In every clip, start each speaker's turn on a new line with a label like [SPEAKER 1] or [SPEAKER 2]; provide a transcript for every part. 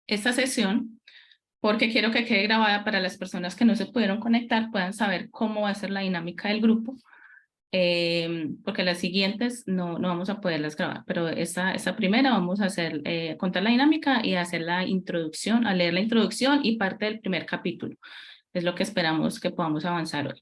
[SPEAKER 1] esta sesión porque quiero que quede grabada para las personas que no se pudieron conectar, puedan saber cómo va a ser la dinámica del grupo, porque las siguientes no vamos a poderlas grabar, pero esta primera vamos a hacer, contar la dinámica y hacer la introducción, a leer la introducción y parte del primer capítulo. Es lo que esperamos que podamos avanzar hoy.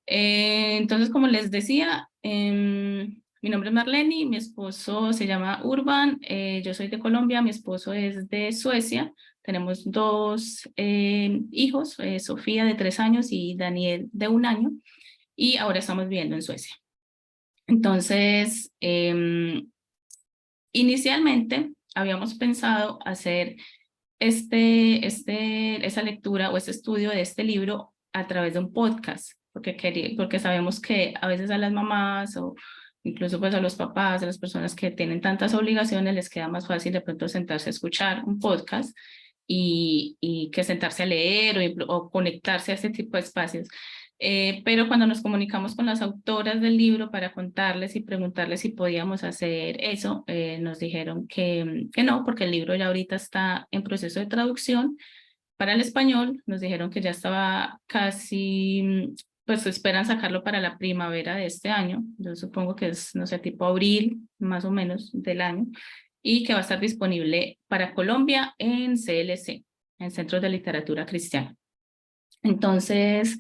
[SPEAKER 1] Entonces, como les decía, mi nombre es Marlene, mi esposo se llama Urban, yo soy de Colombia, mi esposo es de Suecia, tenemos dos hijos, Sofía de 3 años y Daniel de 1 año, y ahora estamos viviendo en Suecia. Entonces, inicialmente habíamos pensado hacer esa lectura o este estudio de este libro a través de un podcast, porque sabemos que a veces a las mamás o incluso pues a los papás, a las personas que tienen tantas obligaciones, les queda más fácil de pronto sentarse a escuchar un podcast y que sentarse a leer o conectarse a este tipo de espacios. Pero cuando nos comunicamos con las autoras del libro para contarles y preguntarles si podíamos hacer eso, nos dijeron que no, porque el libro ya ahorita está en proceso de traducción para el español. Nos dijeron que ya estaba casi, pues esperan sacarlo para la primavera de este año. Yo supongo que es, no sé, tipo abril más o menos del año, y que va a estar disponible para Colombia en CLC, en Centros de Literatura Cristiana. Entonces,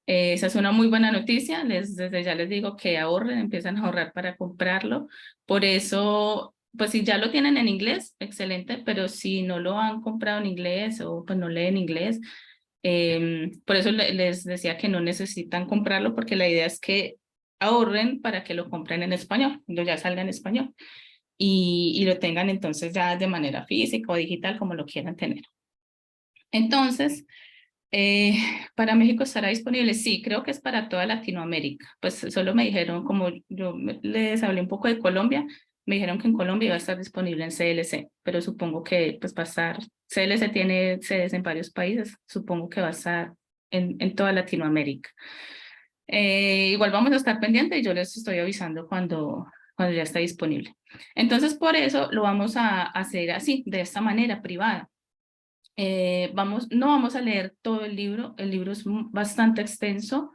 [SPEAKER 1] esa es una muy buena noticia. Desde ya les digo que ahorren, empiezan a ahorrar para comprarlo. Por eso, pues si ya lo tienen en inglés, excelente, pero si no lo han comprado en inglés o pues no leen inglés, por eso les decía que no necesitan comprarlo, porque la idea es que ahorren para que lo compren en español, cuando ya salga en español, y lo tengan entonces ya de manera física o digital, como lo quieran tener. Entonces, para México estará disponible, sí, creo que es para toda Latinoamérica. Pues solo me dijeron, como yo les hablé un poco de Colombia, me dijeron que en Colombia iba a estar disponible en CLC, pero supongo que pues va a estar, CLC tiene sedes en varios países, supongo que va a estar en toda Latinoamérica. Igual vamos a estar pendientes y yo les estoy avisando cuando ya está disponible. Entonces, por eso lo vamos a hacer así, de esta manera, privada. No vamos a leer todo el libro es bastante extenso.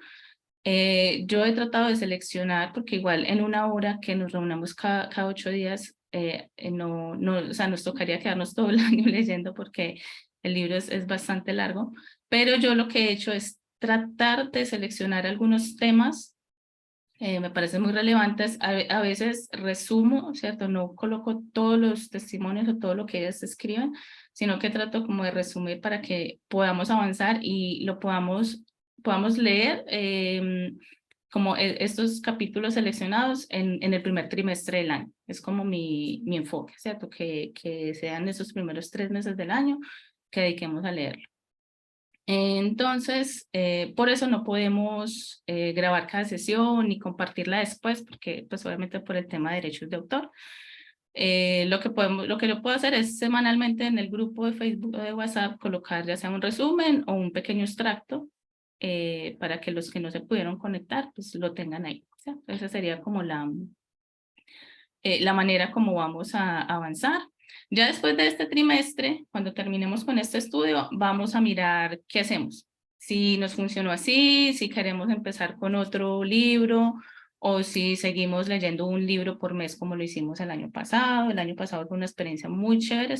[SPEAKER 1] Yo he tratado de seleccionar, porque igual en una hora que nos reunamos cada 8 días, o sea, nos tocaría quedarnos todo el año leyendo porque el libro es bastante largo, pero yo lo que he hecho es tratar de seleccionar algunos temas me parecen muy relevantes. A veces resumo, ¿cierto? No coloco todos los testimonios o todo lo que ellas escriben, sino que trato como de resumir para que podamos avanzar y lo podamos leer como estos capítulos seleccionados en el primer trimestre del año. Es como mi enfoque, ¿cierto? Que sean esos primeros 3 meses del año que dediquemos a leerlo. Entonces, por eso no podemos grabar cada sesión ni compartirla después, porque pues obviamente por el tema de derechos de autor. Lo que yo puedo hacer es semanalmente en el grupo de Facebook o de WhatsApp colocar ya sea un resumen o un pequeño extracto para que los que no se pudieron conectar pues lo tengan ahí. ¿Sí? Esa sería como la manera como vamos a avanzar. Ya después de este trimestre, cuando terminemos con este estudio, vamos a mirar qué hacemos. Si nos funcionó así, si queremos empezar con otro libro o si seguimos leyendo un libro por mes como lo hicimos el año pasado. El año pasado fue una experiencia muy chévere,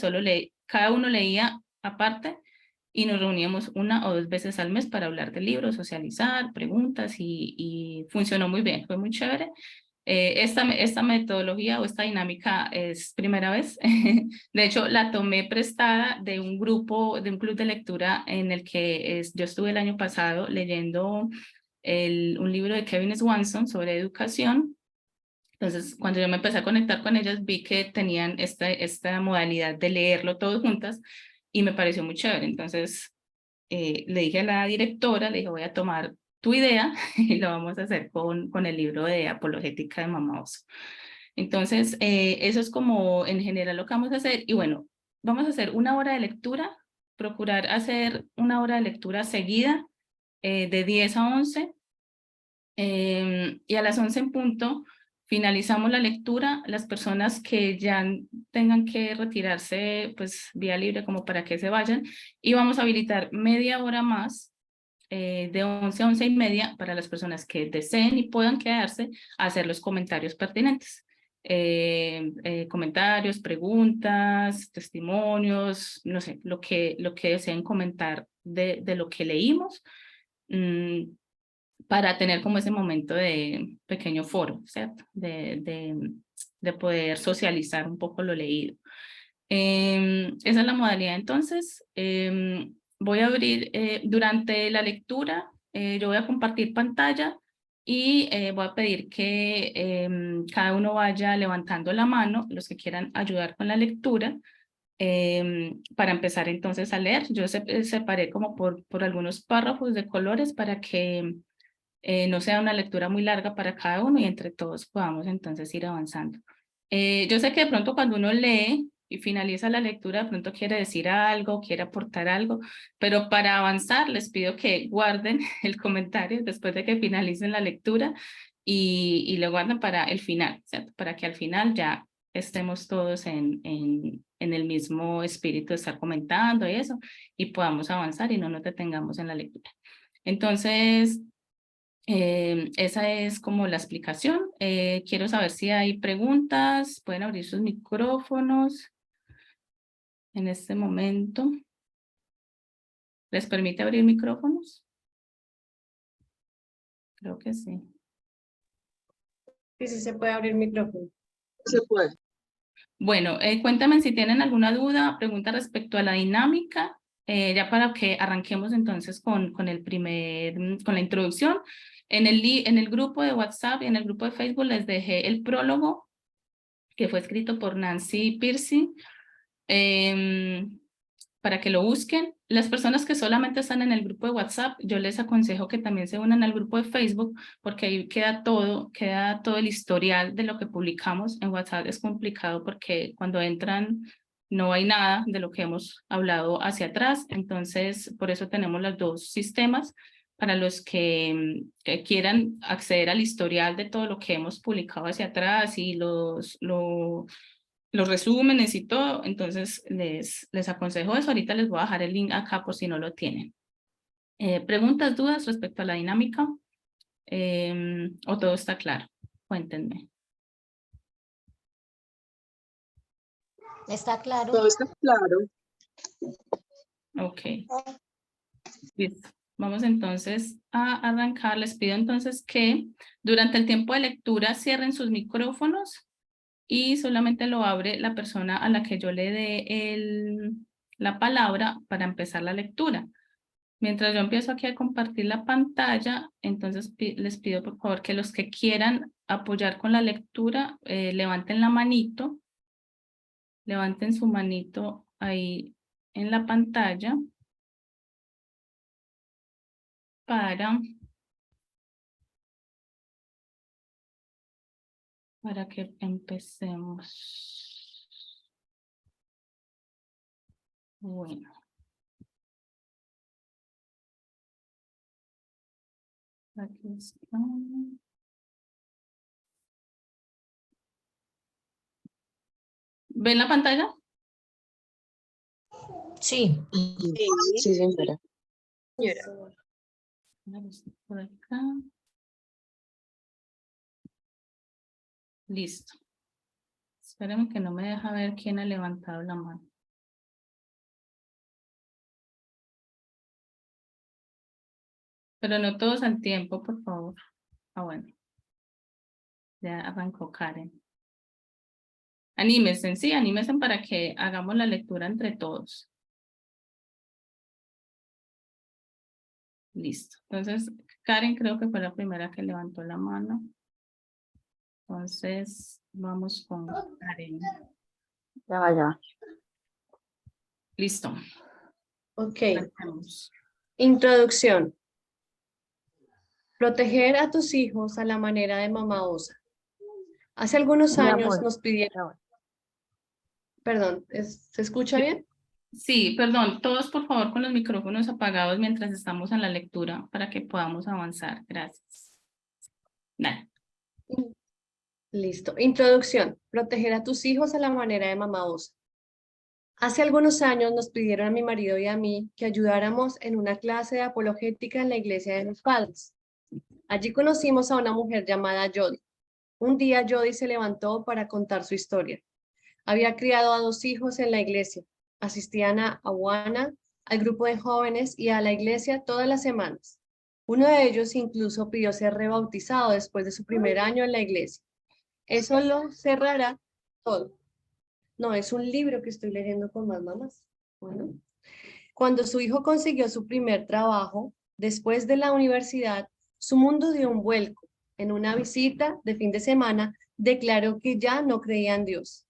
[SPEAKER 1] cada uno leía aparte y nos reuníamos 1 o 2 veces al mes para hablar del libro, socializar, preguntas y funcionó muy bien, fue muy chévere. Esta metodología o esta dinámica es primera vez. De hecho, la tomé prestada de un grupo, de un club de lectura en el que yo estuve el año pasado leyendo un libro de Kevin Swanson sobre educación. Entonces, cuando yo me empecé a conectar con ellas, vi que tenían esta modalidad de leerlo todos juntas y me pareció muy chévere. Entonces, le dije a la directora, le dije, voy a tomar tu idea y lo vamos a hacer con el libro de Apologética de Mamá Oso. Entonces, eso es como en general lo que vamos a hacer. Y bueno, vamos a hacer 1 hora de lectura, procurar hacer 1 hora de lectura seguida de 10 a 11. Y a las 11 en punto finalizamos la lectura. Las personas que ya tengan que retirarse pues vía libre como para que se vayan, y vamos a habilitar media hora más de 11 a 11:30 para las personas que deseen y puedan quedarse a hacer los comentarios pertinentes. Comentarios, preguntas, testimonios, no sé, lo que deseen comentar de lo que leímos, para tener como ese momento de pequeño foro, ¿cierto? De poder socializar un poco lo leído. Esa es la modalidad. Entonces, voy a abrir, durante la lectura, yo voy a compartir pantalla y voy a pedir que cada uno vaya levantando la mano, los que quieran ayudar con la lectura, para empezar entonces a leer. Yo separé como por algunos párrafos de colores para que no sea una lectura muy larga para cada uno y entre todos podamos entonces ir avanzando. Yo sé que de pronto cuando uno lee y finaliza la lectura, de pronto quiere decir algo, quiere aportar algo, pero para avanzar les pido que guarden el comentario después de que finalicen la lectura y lo guarden para el final, ¿cierto? Para que al final ya estemos todos en el mismo espíritu de estar comentando y eso, y podamos avanzar y no nos detengamos en la lectura. Entonces, esa es como la explicación. Quiero saber si hay preguntas. Pueden abrir sus micrófonos en este momento. ¿Les permite abrir micrófonos? Creo que sí.
[SPEAKER 2] Sí, sí se puede abrir micrófono.
[SPEAKER 3] Se puede.
[SPEAKER 1] Bueno, cuéntame si tienen alguna duda, pregunta respecto a la dinámica, ya para que arranquemos entonces con con la introducción. En el grupo de WhatsApp y en el grupo de Facebook les dejé el prólogo que fue escrito por Nancy Pearcey, para que lo busquen. Las personas que solamente están en el grupo de WhatsApp, yo les aconsejo que también se unan al grupo de Facebook, porque ahí queda todo el historial de lo que publicamos. En WhatsApp es complicado porque cuando entran no hay nada de lo que hemos hablado hacia atrás, entonces por eso tenemos los dos sistemas para los que quieran acceder al historial de todo lo que hemos publicado hacia atrás y los resúmenes y todo. Entonces les aconsejo eso. Ahorita les voy a dejar el link acá por si no lo tienen. ¿Preguntas, dudas respecto a la dinámica? ¿O todo está claro? Cuéntenme.
[SPEAKER 4] Está claro.
[SPEAKER 3] Todo está claro.
[SPEAKER 1] Ok. Listo. Vamos entonces a arrancar. Les pido entonces que durante el tiempo de lectura cierren sus micrófonos y solamente lo abre la persona a la que yo le dé la palabra para empezar la lectura. Mientras yo empiezo aquí a compartir la pantalla, entonces les pido por favor que los que quieran apoyar con la lectura, levanten la manito, levanten su manito ahí en la pantalla para que empecemos. Bueno. Aquí está. ¿Ven la pantalla?
[SPEAKER 4] Sí.
[SPEAKER 3] Sí, señora.
[SPEAKER 1] Por acá. Listo. Espérenme que no me deja ver quién ha levantado la mano. Pero no todos al tiempo, por favor. Ah, bueno. Ya arrancó Karen. Anímense, sí, anímense para que hagamos la lectura entre todos. Listo. Entonces, Karen creo que fue la primera que levantó la mano. Entonces, vamos con Karen.
[SPEAKER 3] Ya va, ya va.
[SPEAKER 1] Listo.
[SPEAKER 2] Ok.
[SPEAKER 1] Arrancamos.
[SPEAKER 2] Introducción. Proteger a tus hijos a la manera de mamá osa. Hace algunos
[SPEAKER 3] Mi
[SPEAKER 2] años
[SPEAKER 3] amor.
[SPEAKER 2] nos pidieron... Perdón, ¿se escucha bien?
[SPEAKER 1] Sí, perdón, todos por favor con los micrófonos apagados mientras estamos en la lectura para que podamos avanzar. Gracias. Dale.
[SPEAKER 2] Listo. Introducción. Proteger a tus hijos a la manera de mamá osa. Hace algunos años nos pidieron a mi marido y a mí que ayudáramos en una clase de apologética en la iglesia de mis padres. Allí conocimos a una mujer llamada Jody. Un día Jody se levantó para contar su historia. Había criado a 2 hijos en la iglesia. Asistían a Awana, al grupo de jóvenes y a la iglesia todas las semanas. Uno de ellos incluso pidió ser rebautizado después de su primer año en la iglesia. Eso lo cerrará todo. No, es un libro que estoy leyendo con más mamás. Bueno, cuando su hijo consiguió su primer trabajo, después de la universidad, su mundo dio un vuelco. En una visita de fin de semana, declaró que ya no creía en Dios.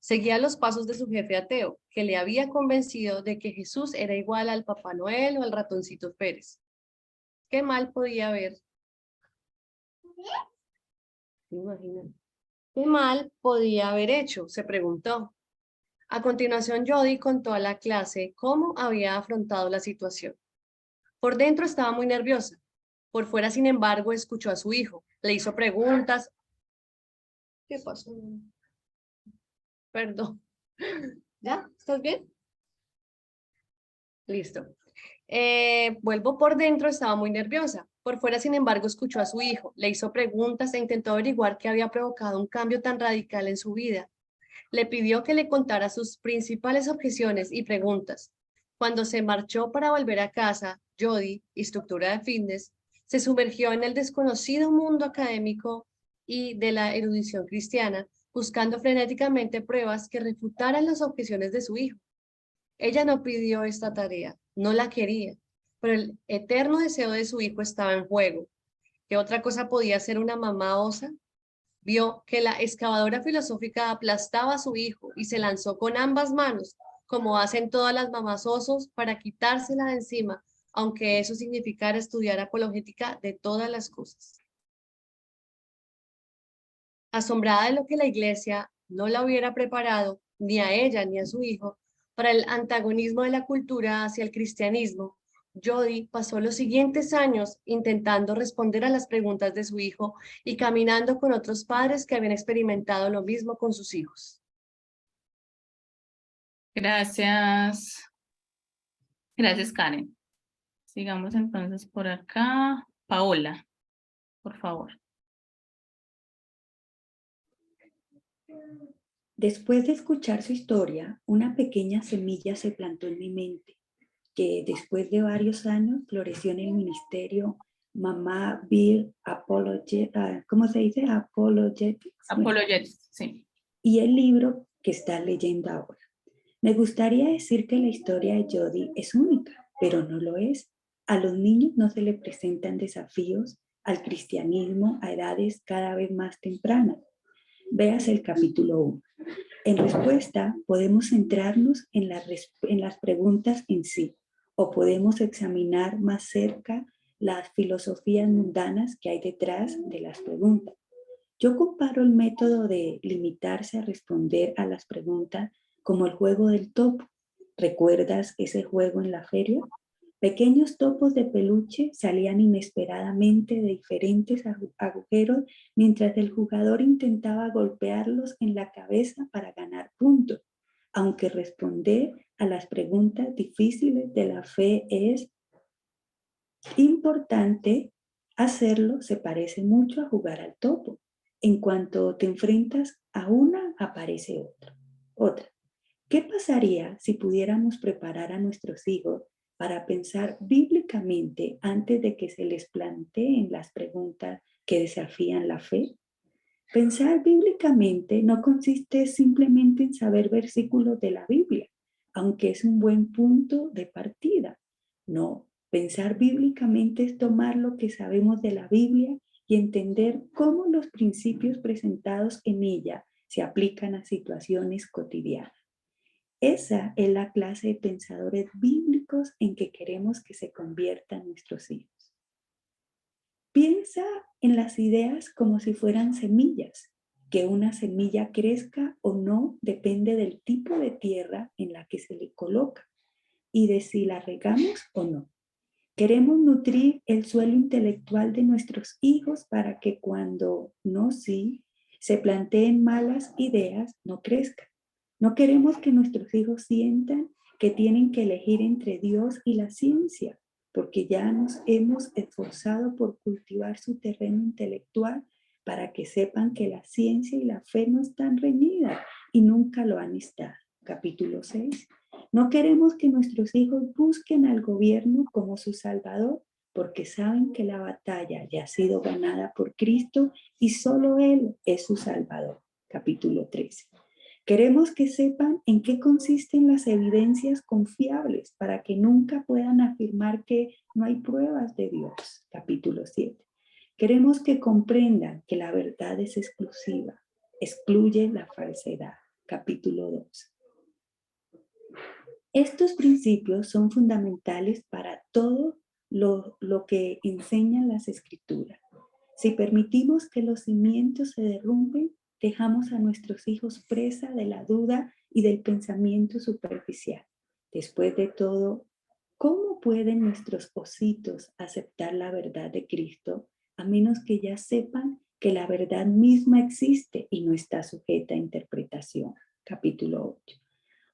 [SPEAKER 2] Seguía los pasos de su jefe ateo, que le había convencido de que Jesús era igual al Papá Noel o al ratoncito Pérez. ¿Qué mal podía haber? Imagínate. ¿Qué mal podía haber hecho? Se preguntó. A continuación, Jody contó a la clase cómo había afrontado la situación. Por dentro estaba muy nerviosa. Por fuera, sin embargo, escuchó a su hijo. Le hizo preguntas. ¿Qué pasó? Perdón. ¿Ya? ¿Estás bien? Listo. Vuelvo por dentro, estaba muy nerviosa. Por fuera, sin embargo, escuchó a su hijo. Le hizo preguntas e intentó averiguar qué había provocado un cambio tan radical en su vida. Le pidió que le contara sus principales objeciones y preguntas. Cuando se marchó para volver a casa, Jody, instructora de fitness, se sumergió en el desconocido mundo académico y de la erudición cristiana, buscando frenéticamente pruebas que refutaran las objeciones de su hijo. Ella no pidió esta tarea, no la quería, pero el eterno deseo de su hijo estaba en juego. ¿Qué otra cosa podía ser una mamá osa? Vio que la excavadora filosófica aplastaba a su hijo y se lanzó con ambas manos, como hacen todas las mamás osos, para quitársela de encima, aunque eso significara estudiar apologética de todas las cosas. Asombrada de lo que la iglesia no la hubiera preparado, ni a ella ni a su hijo, para el antagonismo de la cultura hacia el cristianismo, Jody pasó los siguientes años intentando responder a las preguntas de su hijo y caminando con otros padres que habían experimentado lo mismo con sus hijos.
[SPEAKER 1] Gracias. Gracias, Karen. Sigamos entonces por acá. Paola, por favor.
[SPEAKER 4] Después de escuchar su historia, una pequeña semilla se plantó en mi mente, que después de varios años floreció en el ministerio Mamá Bill ¿cómo se dice? Apologetics.
[SPEAKER 1] Apologetics, sí.
[SPEAKER 4] Y el libro que está leyendo ahora. Me gustaría decir que la historia de Jody es única, pero no lo es. A los niños no se le presentan desafíos al cristianismo a edades cada vez más tempranas. Veas el capítulo 1. En respuesta, podemos centrarnos en las preguntas en sí, o podemos examinar más cerca las filosofías mundanas que hay detrás de las preguntas. Yo comparo el método de limitarse a responder a las preguntas como el juego del topo. ¿Recuerdas ese juego en la feria? Pequeños topos de peluche salían inesperadamente de diferentes agujeros mientras el jugador intentaba golpearlos en la cabeza para ganar puntos. Aunque responder a las preguntas difíciles de la fe es importante, hacerlo se parece mucho a jugar al topo. En cuanto te enfrentas a una, aparece otra. ¿Qué pasaría si pudiéramos preparar a nuestros hijos para pensar bíblicamente antes de que se les planteen las preguntas que desafían la fe? Pensar bíblicamente no consiste simplemente en saber versículos de la Biblia, aunque es un buen punto de partida. No, pensar bíblicamente es tomar lo que sabemos de la Biblia y entender cómo los principios presentados en ella se aplican a situaciones cotidianas. Esa es la clase de pensadores bíblicos en que queremos que se conviertan nuestros hijos. Piensa en las ideas como si fueran semillas. Que una semilla crezca o no depende del tipo de tierra en la que se le coloca y de si la regamos o no. Queremos nutrir el suelo intelectual de nuestros hijos para que cuando no sí, se planteen malas ideas, no crezcan. No queremos que nuestros hijos sientan que tienen que elegir entre Dios y la ciencia, porque ya nos hemos esforzado por cultivar su terreno intelectual para que sepan que la ciencia y la fe no están reñidas y nunca lo han estado. Capítulo 6. No queremos que nuestros hijos busquen al gobierno como su salvador, porque saben que la batalla ya ha sido ganada por Cristo y solo Él es su salvador. Capítulo 13. Queremos que sepan en qué consisten las evidencias confiables para que nunca puedan afirmar que no hay pruebas de Dios. Capítulo 7. Queremos que comprendan que la verdad es exclusiva, excluye la falsedad. Capítulo 2. Estos principios son fundamentales para todo lo que enseñan las Escrituras. Si permitimos que los cimientos se derrumben, dejamos a nuestros hijos presa de la duda y del pensamiento superficial. Después de todo, ¿cómo pueden nuestros ositos aceptar la verdad de Cristo a menos que ya sepan que la verdad misma existe y no está sujeta a interpretación? Capítulo 8.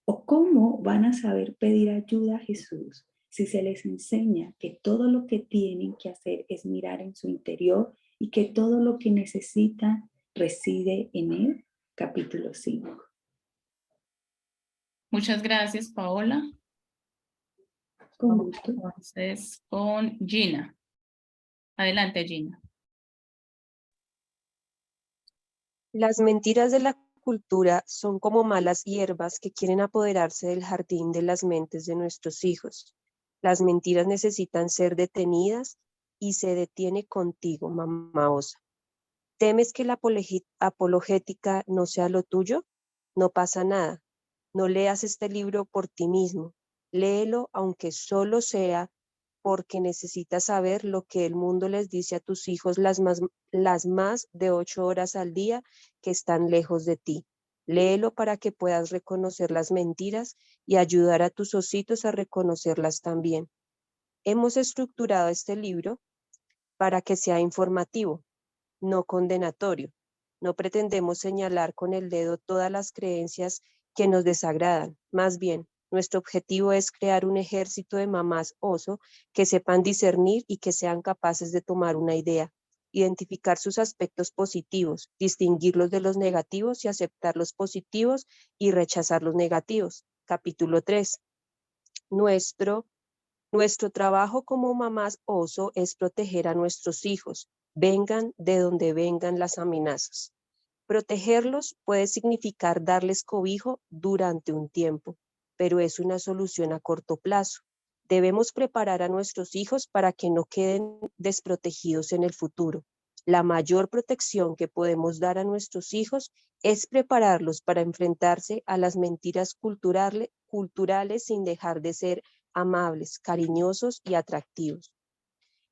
[SPEAKER 4] ¿O cómo van a saber pedir ayuda a Jesús si se les enseña que todo lo que tienen que hacer es mirar en su interior y que todo lo que necesitan reside en Él? Capítulo 5.
[SPEAKER 1] Muchas gracias, Paola.
[SPEAKER 4] Con
[SPEAKER 1] Vamos
[SPEAKER 4] gusto.
[SPEAKER 1] entonces con Gina. Adelante, Gina.
[SPEAKER 5] Las mentiras de la cultura son como malas hierbas que quieren apoderarse del jardín de las mentes de nuestros hijos. Las mentiras necesitan ser detenidas y se detiene contigo, mamá osa. ¿Temes que la apologética no sea lo tuyo? No pasa nada. No leas este libro por ti mismo. Léelo aunque solo sea porque necesitas saber lo que el mundo les dice a tus hijos las más de 8 horas al día que están lejos de ti. Léelo para que puedas reconocer las mentiras y ayudar a tus ositos a reconocerlas también. Hemos estructurado este libro para que sea informativo, no condenatorio. No pretendemos señalar con el dedo todas las creencias que nos desagradan. Más bien, nuestro objetivo es crear un ejército de mamás oso que sepan discernir y que sean capaces de tomar una idea, identificar sus aspectos positivos, distinguirlos de los negativos y aceptar los positivos y rechazar los negativos. Capítulo 3. Nuestro trabajo como mamás oso es proteger a nuestros hijos, vengan de donde vengan las amenazas. Protegerlos puede significar darles cobijo durante un tiempo, pero es una solución a corto plazo. Debemos preparar a nuestros hijos para que no queden desprotegidos en el futuro. La mayor protección que podemos dar a nuestros hijos es prepararlos para enfrentarse a las mentiras culturales sin dejar de ser amables, cariñosos y atractivos.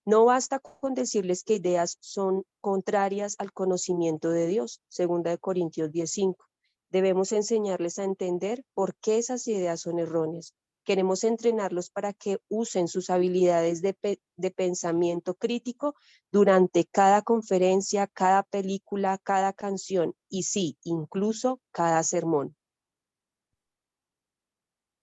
[SPEAKER 5] No basta con decirles que ideas son contrarias al conocimiento de Dios, 2 Corintios 10:5. Debemos enseñarles a entender por qué esas ideas son erróneas. Queremos entrenarlos para que usen sus habilidades de pensamiento crítico durante cada conferencia, cada película, cada canción y sí, incluso cada sermón.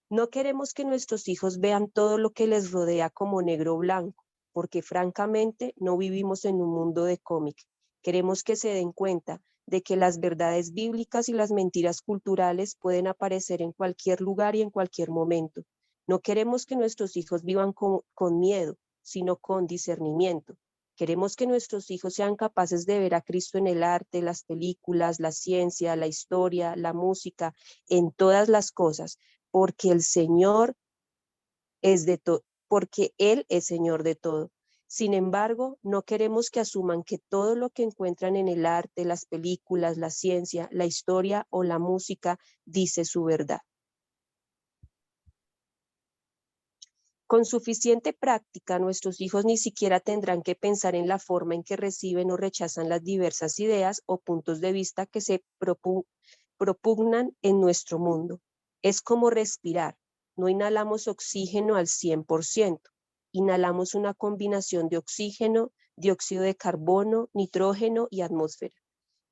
[SPEAKER 5] No queremos que nuestros hijos vean todo lo que les rodea como negro o blanco, porque francamente no vivimos en un mundo de cómic. Queremos que se den cuenta de que las verdades bíblicas y las mentiras culturales pueden aparecer en cualquier lugar y en cualquier momento. No queremos que nuestros hijos vivan con miedo, sino con discernimiento. Queremos que nuestros hijos sean capaces de ver a Cristo en el arte, las películas, la ciencia, la historia, la música, en todas las cosas, porque el Señor es de todo, porque Él es Señor de todo. Sin embargo, no queremos que asuman que todo lo que encuentran en el arte, las películas, la ciencia, la historia o la música dice su verdad. Con suficiente práctica, nuestros hijos ni siquiera tendrán que pensar en la forma en que reciben o rechazan las diversas ideas o puntos de vista que se propugnan en nuestro mundo. Es como respirar. No inhalamos oxígeno al 100%. Inhalamos una combinación de oxígeno, dióxido de carbono, nitrógeno y atmósfera.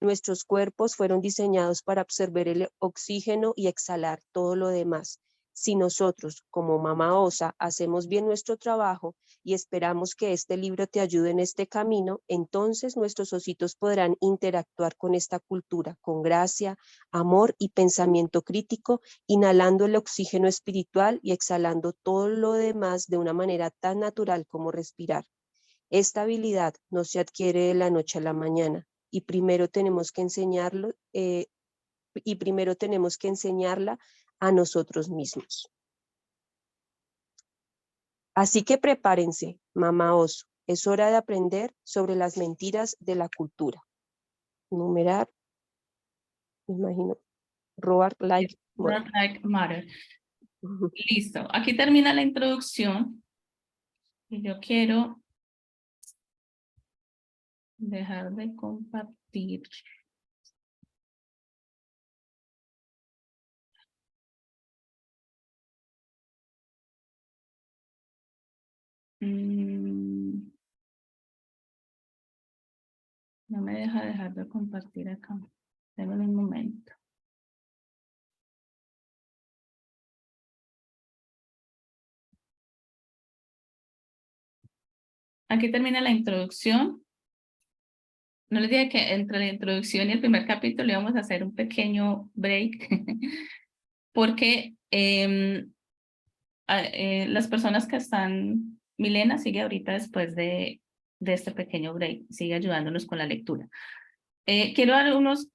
[SPEAKER 5] Nuestros cuerpos fueron diseñados para absorber el oxígeno y exhalar todo lo demás. Si nosotros, como Mamá Osa, hacemos bien nuestro trabajo y esperamos que este libro te ayude en este camino, entonces nuestros ositos podrán interactuar con esta cultura con gracia, amor y pensamiento crítico, inhalando el oxígeno espiritual y exhalando todo lo demás de una manera tan natural como respirar. Esta habilidad no se adquiere de la noche a la mañana y primero tenemos que enseñarla a nosotros mismos. Así que prepárense, mamá oso. Es hora de aprender sobre las mentiras de la cultura. Numerar, me imagino, robar like.
[SPEAKER 1] Not like matter. Listo. Aquí termina la introducción. Y yo quiero dejar de compartir. No me deja dejar de compartir acá. Denme un momento. Aquí termina la introducción. No les dije que entre la introducción y el primer capítulo íbamos a hacer un pequeño break, porque las personas que están, Milena sigue ahorita después de este pequeño break, sigue ayudándonos con la lectura. Quiero dar unos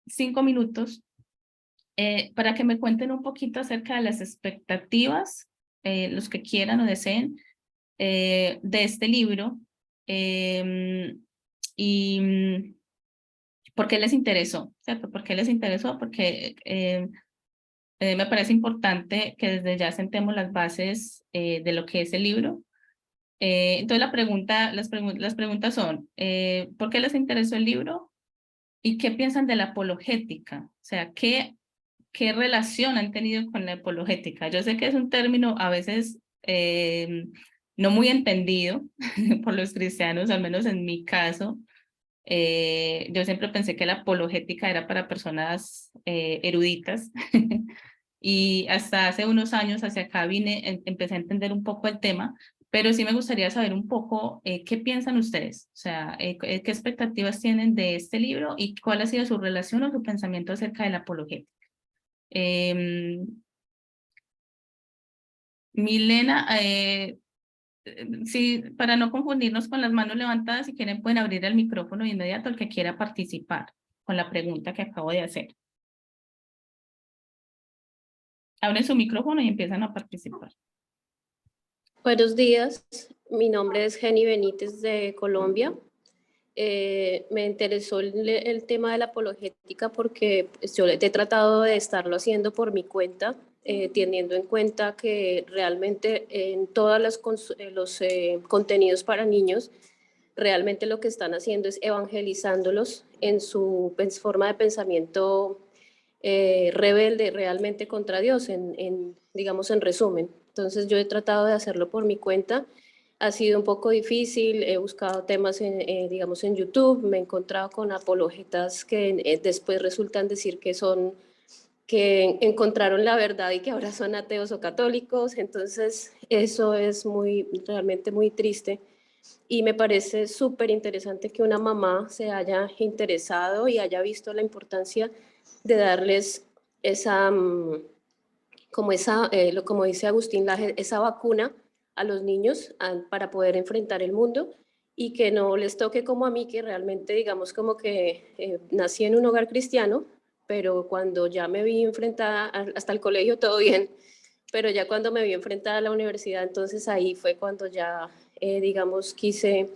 [SPEAKER 1] 5 minutos para que me cuenten un poquito acerca de las expectativas, los que quieran o deseen, de este libro, y por qué les interesó, ¿cierto? ¿Por qué les interesó? Porque me parece importante que desde ya sentemos las bases de lo que es el libro. Entonces las preguntas son, ¿por qué les interesó el libro? ¿Y qué piensan de la apologética? O sea, ¿qué relación han tenido con la apologética? Yo sé que es un término a veces no muy entendido por los cristianos, al menos en mi caso. Yo siempre pensé que la apologética era para personas eruditas y hasta hace unos años hacia acá empecé a entender un poco el tema, pero sí me gustaría saber un poco qué piensan ustedes, o sea, qué expectativas tienen de este libro y cuál ha sido su relación o su pensamiento acerca de la apologética. Milena, sí, para no confundirnos con las manos levantadas, si quieren pueden abrir el micrófono de inmediato el que quiera participar con la pregunta que acabo de hacer. Abren su micrófono y empiezan a participar.
[SPEAKER 6] Buenos días, mi nombre es Jenny Benítez de Colombia. Me interesó el tema de la apologética porque pues, yo he tratado de estarlo haciendo por mi cuenta, teniendo en cuenta que realmente en todos los contenidos para niños, realmente lo que están haciendo es evangelizándolos en su forma de pensamiento rebelde realmente contra Dios, digamos en resumen. Entonces yo he tratado de hacerlo por mi cuenta. Ha sido un poco difícil, he buscado temas digamos en YouTube, me he encontrado con apologetas que después resultan decir que encontraron la verdad y que ahora son ateos o católicos, entonces eso es realmente muy triste. Y me parece súper interesante que una mamá se haya interesado y haya visto la importancia de darles esa, como dice Agustín Laje, esa vacuna a los niños para poder enfrentar el mundo y que no les toque como a mí, que realmente digamos como que nací en un hogar cristiano, pero cuando ya me vi enfrentada hasta el colegio todo bien, pero ya cuando me vi enfrentada a la universidad, entonces ahí fue cuando ya, digamos, quise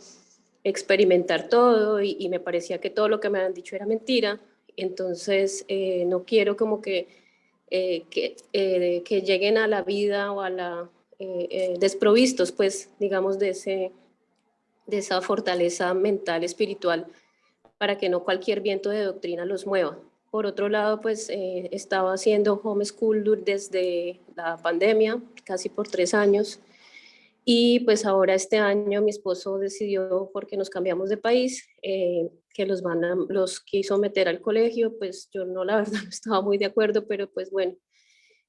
[SPEAKER 6] experimentar todo y me parecía que todo lo que me habían dicho era mentira, entonces no quiero como que lleguen a la vida o a la desprovistos, pues, digamos, de esa fortaleza mental, espiritual, para que no cualquier viento de doctrina los mueva. Por otro lado, pues, estaba haciendo homeschool desde la pandemia, casi por 3 años, Y pues ahora este año mi esposo decidió, porque nos cambiamos de país, que los quiso meter al colegio. Pues yo no, la verdad, no estaba muy de acuerdo, pero pues bueno,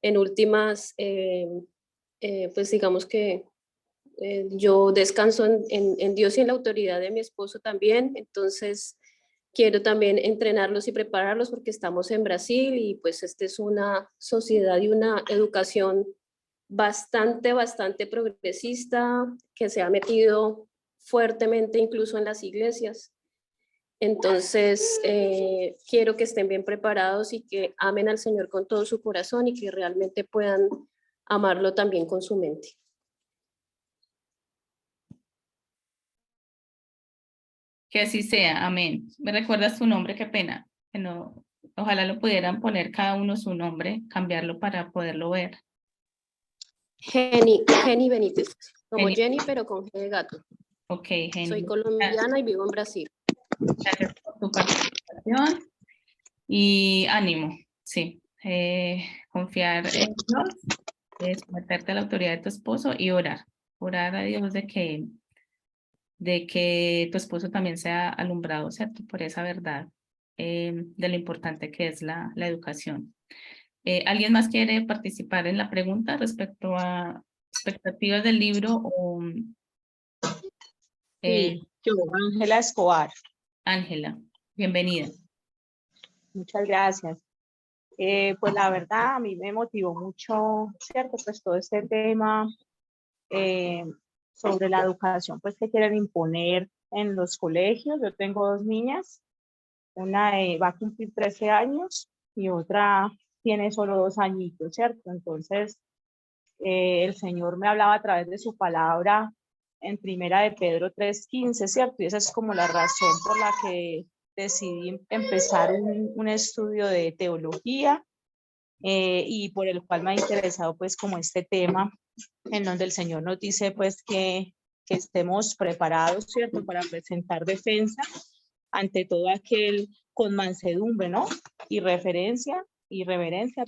[SPEAKER 6] en últimas, pues digamos que yo descanso en Dios y en la autoridad de mi esposo también. Entonces quiero también entrenarlos y prepararlos porque estamos en Brasil y pues esta es una sociedad y una educación bastante progresista, que se ha metido fuertemente incluso en las iglesias. Entonces, quiero que estén bien preparados y que amen al Señor con todo su corazón y que realmente puedan amarlo también con su mente.
[SPEAKER 1] Que así sea, amén. ¿Me recuerdas tu nombre? Qué pena. Que no, ojalá lo pudieran poner cada uno su nombre, cambiarlo para poderlo ver.
[SPEAKER 6] Jenny Benítez, como
[SPEAKER 1] Jenny.
[SPEAKER 6] Jenny, pero con G de gato.
[SPEAKER 1] Ok, Jenny.
[SPEAKER 6] Soy colombiana y vivo en Brasil.
[SPEAKER 1] Gracias por tu participación y ánimo, sí. Confiar en Dios, someterte a la autoridad de tu esposo y orar. Orar a Dios de que tu esposo también sea alumbrado, ¿cierto? Por esa verdad de lo importante que es la educación. ¿Alguien más quiere participar en la pregunta respecto a expectativas del libro? O,
[SPEAKER 3] Sí, yo, Ángela Escobar.
[SPEAKER 1] Ángela, bienvenida.
[SPEAKER 7] Muchas gracias. Pues la verdad a mí me motivó mucho, ¿cierto? Pues todo este tema sobre la educación pues que quieren imponer en los colegios. Yo tengo 2 niñas, una va a cumplir 13 años y otra tiene solo 2 añitos, ¿cierto? Entonces el Señor me hablaba a través de su palabra en Primera de Pedro 3:15, ¿cierto? Y esa es como la razón por la que decidí empezar un estudio de teología y por el cual me ha interesado pues como este tema en donde el Señor nos dice pues que estemos preparados, ¿cierto? Para presentar defensa ante todo aquel con mansedumbre, ¿no? Y reverencia,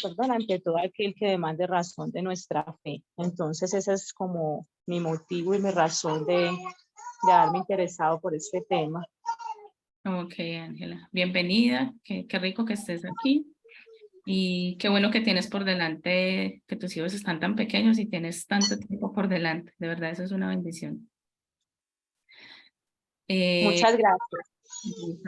[SPEAKER 7] perdón, ante todo aquel que demande razón de nuestra fe. Entonces ese es como mi motivo y mi razón de haberme interesado por este tema.
[SPEAKER 1] Ok, Ángela, bienvenida, qué rico que estés aquí y qué bueno que tienes por delante, que tus hijos están tan pequeños y tienes tanto tiempo por delante, de verdad eso es una bendición.
[SPEAKER 7] Muchas gracias.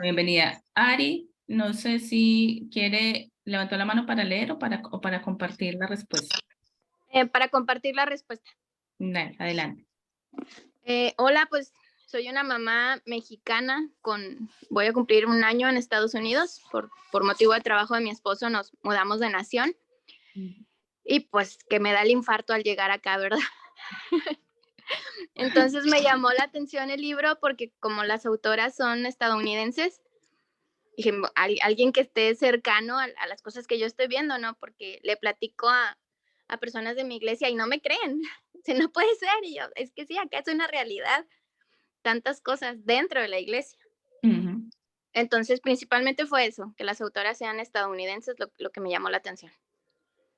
[SPEAKER 1] Bienvenida. Ari, no sé si quiere, levantó la mano para leer o para compartir la respuesta.
[SPEAKER 8] Para compartir la respuesta.
[SPEAKER 1] Dale, adelante.
[SPEAKER 8] Hola, pues soy una mamá mexicana voy a cumplir 1 año en Estados Unidos. Por motivo de trabajo de mi esposo nos mudamos de nación. Y pues que me da el infarto al llegar acá, ¿verdad? Entonces me llamó la atención el libro porque como las autoras son estadounidenses, dije, alguien que esté cercano a las cosas que yo estoy viendo, ¿no? Porque le platico a personas de mi iglesia y no me creen. Si no puede ser. Y yo, es que sí, acá es una realidad. Tantas cosas dentro de la iglesia. Entonces, principalmente fue eso, que las autoras sean estadounidenses, lo que me llamó la atención.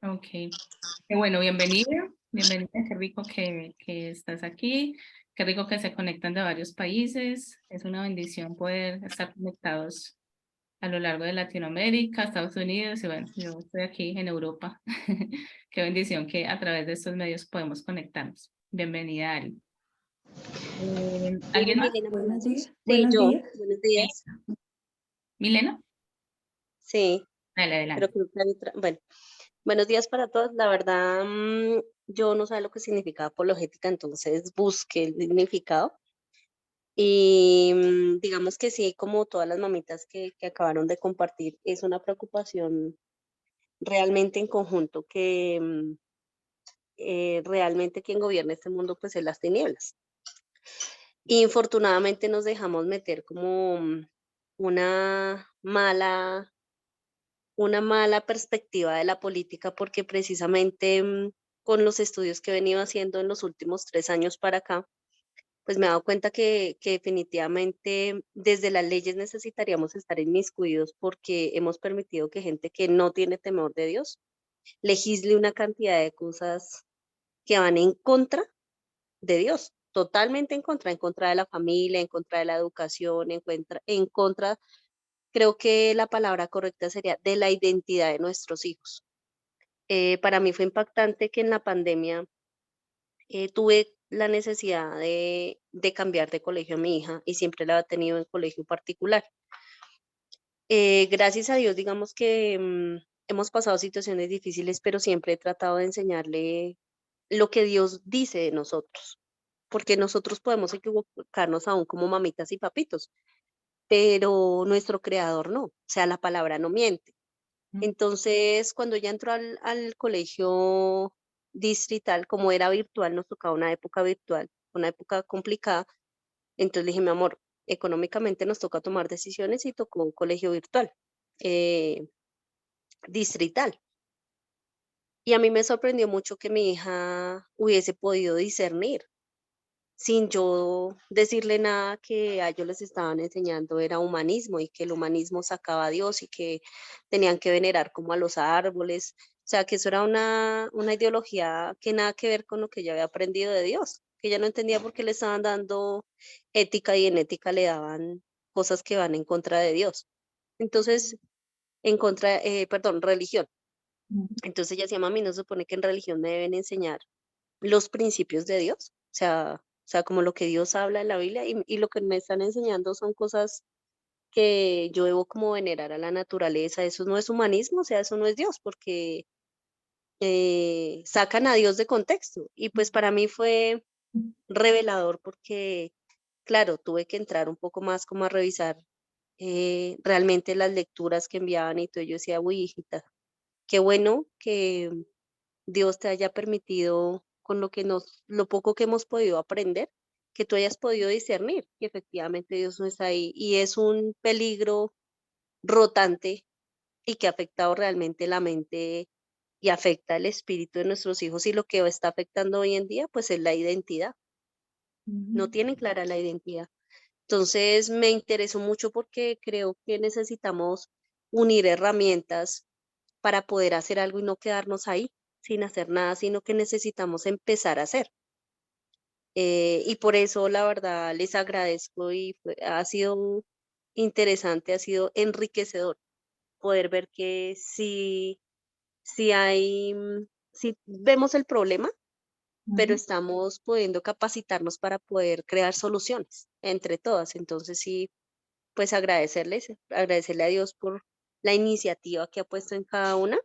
[SPEAKER 1] Ok. Qué bueno, bienvenida. Bienvenida, qué rico que estás aquí. Qué rico que se conectan de varios países. Es una bendición poder estar conectados a lo largo de Latinoamérica, Estados Unidos y bueno, yo estoy aquí en Europa. Qué bendición que a través de estos medios podemos conectarnos. Bienvenida, Ari. ¿Alguien más?
[SPEAKER 4] Buenos días.
[SPEAKER 5] Sí,
[SPEAKER 4] Buenos
[SPEAKER 5] yo.
[SPEAKER 4] días.
[SPEAKER 5] Buenos días.
[SPEAKER 1] ¿Milena?
[SPEAKER 5] Sí,
[SPEAKER 1] Dale, adelante.
[SPEAKER 5] pero creo que hay otra. Bueno, buenos días para todos. La verdad, yo no sabía lo que significaba apologética, entonces busqué el significado. Y digamos que sí, como todas las mamitas que acabaron de compartir, es una preocupación realmente en conjunto que realmente quien gobierna este mundo pues es las tinieblas. Y infortunadamente nos dejamos meter como una mala perspectiva de la política porque precisamente con los estudios que he venido haciendo en los últimos 3 años para acá, pues me he dado cuenta que definitivamente desde las leyes necesitaríamos estar inmiscuidos porque hemos permitido que gente que no tiene temor de Dios legisle una cantidad de cosas que van en contra
[SPEAKER 9] de Dios, totalmente en contra de la familia, en contra de la educación, en contra, creo que la palabra correcta sería de la identidad de nuestros hijos. Para mí fue impactante que en la pandemia tuve la necesidad de cambiar de colegio a mi hija y siempre la ha tenido en colegio particular. Gracias a Dios, digamos que hemos pasado situaciones difíciles, pero siempre he tratado de enseñarle lo que Dios dice de nosotros, porque nosotros podemos equivocarnos aún como mamitas y papitos, pero nuestro creador no, o sea, la palabra no miente. Entonces, cuando ella entró al colegio distrital, como era virtual, nos tocaba una época virtual, una época complicada, entonces le dije, mi amor, económicamente nos toca tomar decisiones y tocó un colegio virtual, eh, distrital. Y a mí me sorprendió mucho que mi hija hubiese podido discernir, sin yo decirle nada, que a ellos les estaban enseñando era humanismo y que el humanismo sacaba a Dios y que tenían que venerar como a los árboles. O sea, que eso era una ideología que nada que ver con lo que ella había aprendido de Dios, que ella no entendía por qué le estaban dando ética y en ética le daban cosas que van en contra de Dios. Entonces, perdón, religión. Entonces ella decía, mami, no se supone que en religión me deben enseñar los principios de Dios, o sea, como lo que Dios habla en la Biblia y lo que me están enseñando son cosas que yo debo como venerar a la naturaleza. Eso no es humanismo, o sea, eso no es Dios, porque sacan a Dios de contexto. Y pues para mí fue revelador porque, claro, tuve que entrar un poco más como a revisar realmente las lecturas que enviaban y todo. Yo decía, uy, hijita, qué bueno que Dios te haya permitido con lo poco que hemos podido aprender, que tú hayas podido discernir que efectivamente Dios no está ahí y es un peligro rotante y que ha afectado realmente la mente y afecta el espíritu de nuestros hijos y lo que está afectando hoy en día pues es la identidad, no tienen clara la identidad. Entonces me interesó mucho porque creo que necesitamos unir herramientas para poder hacer algo y no quedarnos ahí sin hacer nada, sino que necesitamos empezar a hacer. Y por eso, la verdad, les agradezco y ha sido interesante, ha sido enriquecedor poder ver que si vemos el problema, pero estamos pudiendo capacitarnos para poder crear soluciones entre todas. Entonces, sí, pues agradecerle a Dios por la iniciativa que ha puesto en cada una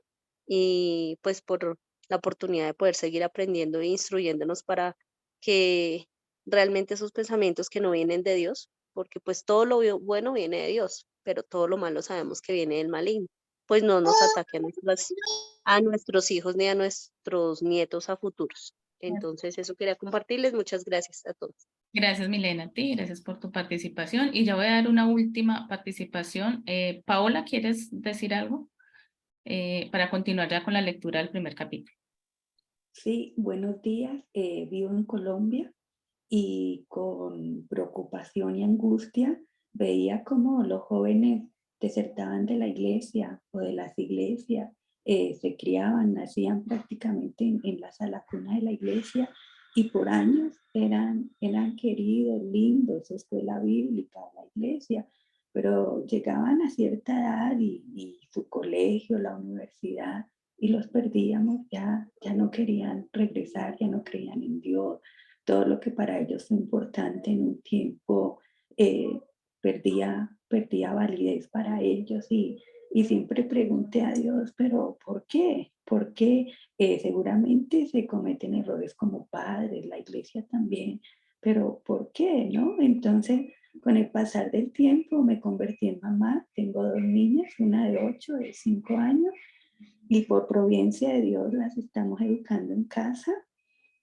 [SPEAKER 9] y pues por la oportunidad de poder seguir aprendiendo e instruyéndonos para que realmente esos pensamientos que no vienen de Dios, porque pues todo lo bueno viene de Dios, pero todo lo malo sabemos que viene del maligno, pues no nos ataque a nuestros hijos ni a nuestros nietos a futuros. Entonces eso quería compartirles. Muchas gracias a todos.
[SPEAKER 1] Gracias, Milena, a ti, gracias por tu participación. Y ya voy a dar una última participación. Paola, ¿quieres decir algo? Para continuar ya con la lectura del primer capítulo.
[SPEAKER 4] Sí, buenos días. Vivo en Colombia y con preocupación y angustia veía cómo los jóvenes desertaban de la iglesia o de las iglesias, se criaban, nacían prácticamente en la sala cuna de la iglesia y por años eran queridos, lindos, escuela bíblica, la iglesia, pero llegaban a cierta edad y su colegio, la universidad, y los perdíamos, ya no querían regresar, ya no creían en Dios. Todo lo que para ellos fue importante en un tiempo perdía validez para ellos y siempre pregunté a Dios, pero ¿por qué? ¿Por qué? Seguramente se cometen errores como padres, la iglesia también, pero ¿por qué? ¿No? Entonces, con el pasar del tiempo me convertí en mamá, tengo 2 niñas, una de 8, de 5 años, y por providencia de Dios las estamos educando en casa